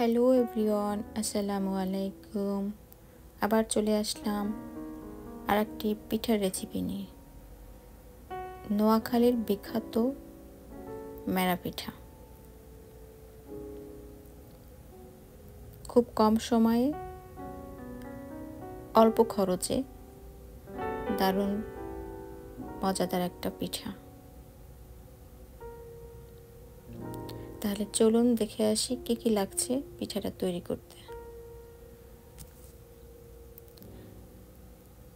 Hello everyone, আসসালামু আলাইকুম। আবার চলে আসলাম আর একটি পিঠার রেসিপি নিয়ে। নোয়াখালীর বিখ্যাত মেরা পিঠা খুব কম সময়ে অল্প খরচে দারুণ মজাদার একটা পিঠা। তাহলে চলুন দেখে আসি কি কি লাগছে পিঠাটা তৈরি করতে।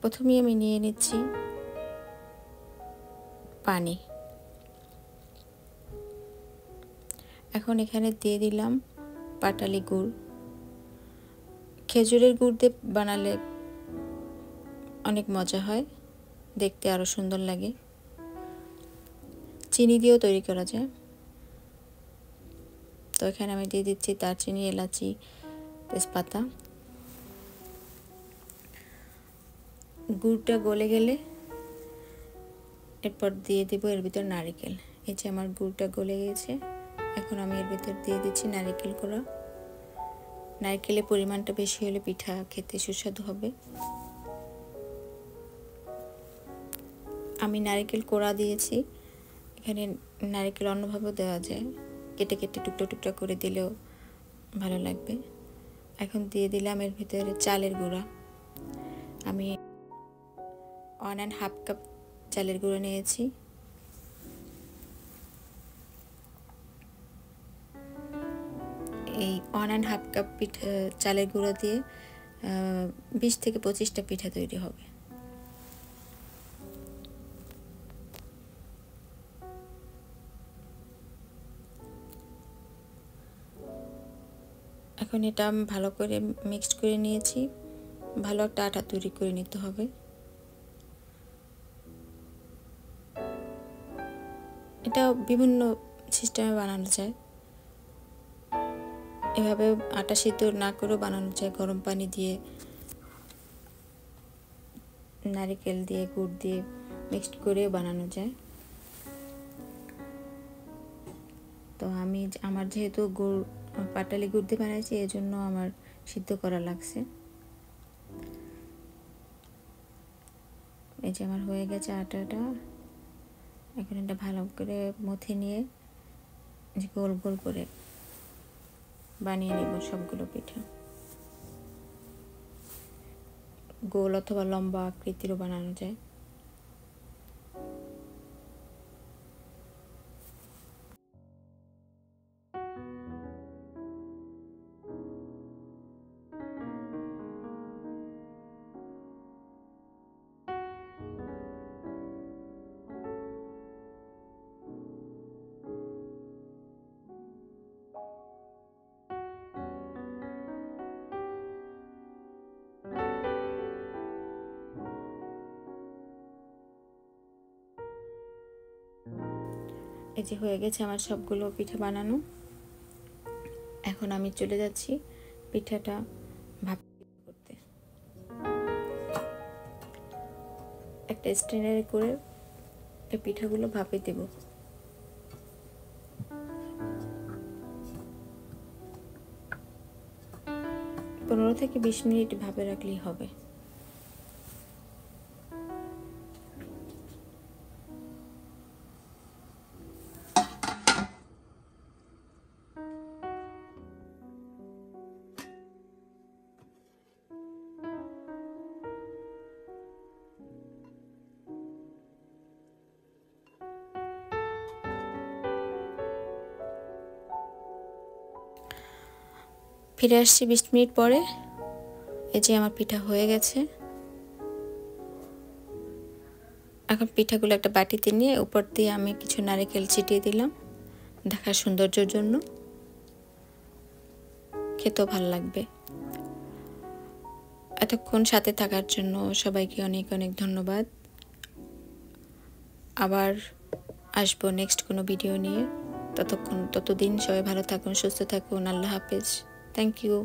প্রথমে আমি নিয়ে নিচ্ছি পানি। এখন এখানে দিয়ে দিলাম পাটালি গুড়। খেজুরের গুড় দিয়ে বানালে অনেক মজা হয়, দেখতে আরো সুন্দর লাগে। চিনি দিয়েও তৈরি করা যায়। তো এখানে আমি দিয়ে দিচ্ছি দারচিনি, এলাচি, তেজপাতা। গুড়টা গলে গেলে এরপর দিয়ে দেব এর ভিতর নারকেল। এই যে আমার গুড়টা গলে গেছে, এখন আমি এর ভিতর দিয়ে দিচ্ছি নারকেল কোড়া। নারকেলের পরিমাণটা বেশি হলে পিঠা খেতে সুস্বাদু হবে। আমি নারকেল কোড়া দিয়েছি। এখানে নারকেল অন্যভাবেও দেওয়া যায়, কেটে কেটে টুকরো টুকরো করে দিলেও ভালো লাগবে। এখন দিয়ে দিলাম এর ভিতরে চালের গুঁড়া। আমি 1.5 কাপ চালের গুঁড়ো নিয়েছি। এই 1.5 কাপ পিঠা চালের গুঁড়ো দিয়ে 20 থেকে 25টা পিঠা তৈরি হবে। এখন এটা ভালো করে মিক্সড করে নিয়েছি। ভালো একটা আটা তৈরি করে নিতে হবে। এটা বিভিন্ন সিস্টেমে বানানো যায়। এভাবে আটা সিদ্ধ না করেও বানানো যায়। গরম পানি দিয়ে, নারকেল দিয়ে, গুড় দিয়ে মিক্সড করে বানানো যায়। তো আমার যেহেতু পাটালি গুড় দিয়ে বানাইছি, এই জন্য আমার সিদ্ধ করা লাগছে। এই যে আমার হয়ে গেছে আটাটা। এখন এটা ভালো করে মথে নিয়ে যে গোল গোল করে বানিয়ে নেব সবগুলো পিঠা। গোল অথবা লম্বা আকৃতিরও বানানো যায়। এই যে হয়ে গেছে আমার সবগুলো পিঠা বানানো। এখন আমি চলে যাচ্ছি পিঠাটা ভাপ করতে। একটা স্ট্রেনারে করে এই পিঠাগুলো ভাপে দেব। 15 থেকে 20 মিনিট ভাপে রাখলেই হবে। ফিরে আসছি 20 মিনিট পরে। এই যে আমার পিঠা হয়ে গেছে। এখন পিঠাগুলো একটা বাটিতে নিয়ে উপর দিয়ে আমি কিছু নারকেল ছিটিয়ে দিলাম দেখার সৌন্দর্যের জন্য। খেতেও ভালো লাগবে। এতক্ষণ সাথে থাকার জন্য সবাইকে অনেক অনেক ধন্যবাদ। আবার আসবো নেক্সট কোনো ভিডিও নিয়ে। ততদিন সবাই ভালো থাকুন, সুস্থ থাকুন। আল্লাহ হাফেজ। Thank you.